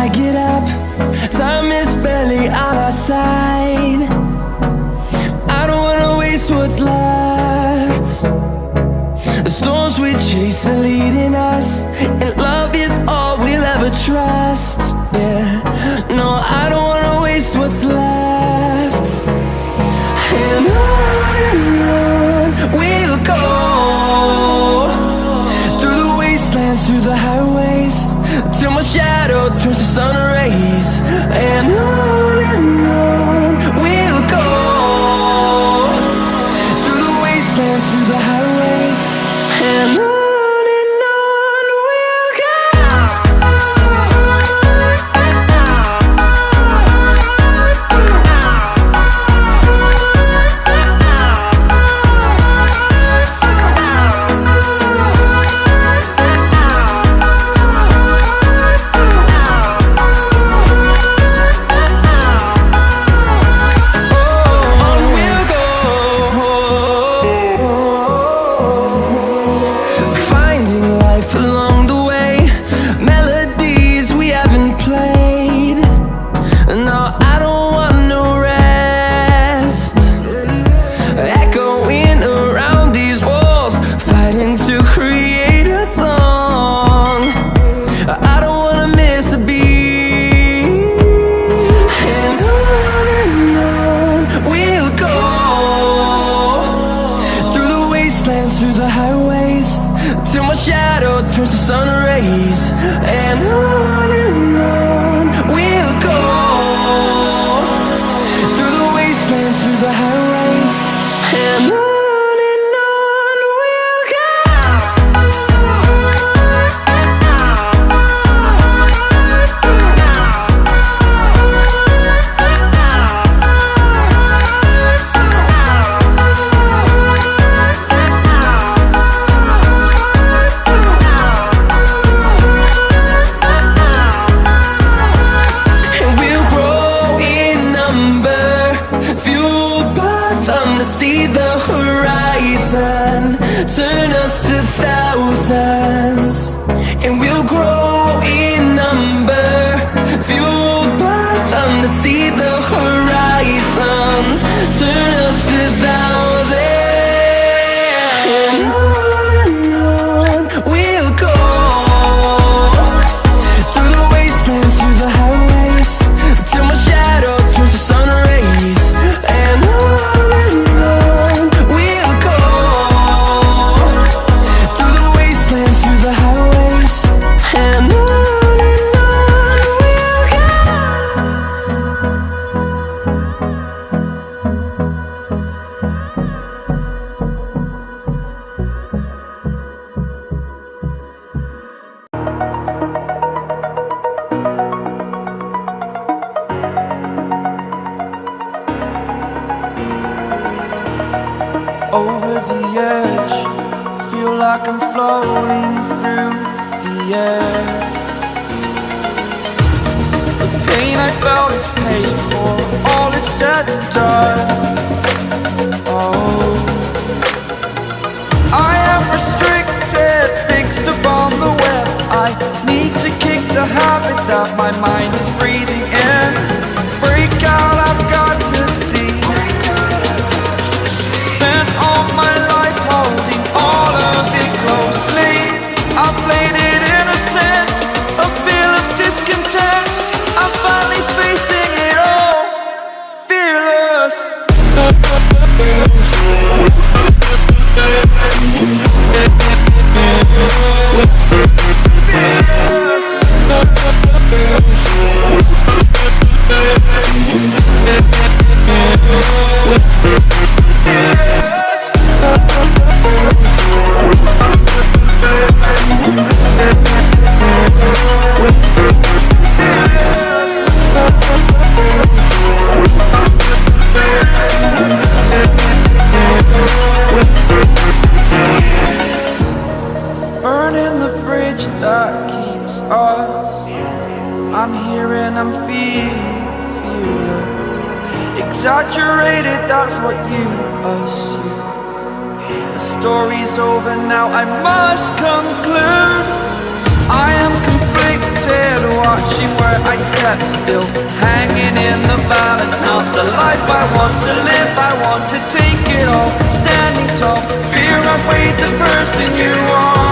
I get up, time is barely on our side. I don't wanna waste what's left. The storms we chase are leading us, and love is all we'll ever trust. Yeah, no, I don't wanna waste what's left. And on we'll go, through the wastelands, through the highways, till my shadow turns to sun rays. And on we'll go, through the wastelands, through the highways, and on. Through the highways, till my shadow turns to sun rays. And on we'll go, through the wastelands, through the highways, and on. See the horizon turn us to thousands, and we'll grow in number, fueled by them to see the horizon turn us to thousands. And on we'll go, through the wastelands, through the highways, till my shadow turns to sun rays. And on over the edge, feel like I'm floating through the air. The pain I felt is paid for, all is said and done. Oh, I am restricted, fixed upon the web. I need to kick the habit that my mind is breathing in. Break out, I've got to see. All my life holding all of it closely. I played it innocent, a feel of discontent. I'm finally facing it all, fearless. Burning the bridge that keeps us. I'm here and I'm feeling fearless. Exaggerated, that's what you assume. The story's over now, I must conclude. I am conflicted, watching where I step still, hanging in the balance. Not the life I want to live, I want to take it all. Standing tall, fear outweighed the person you are.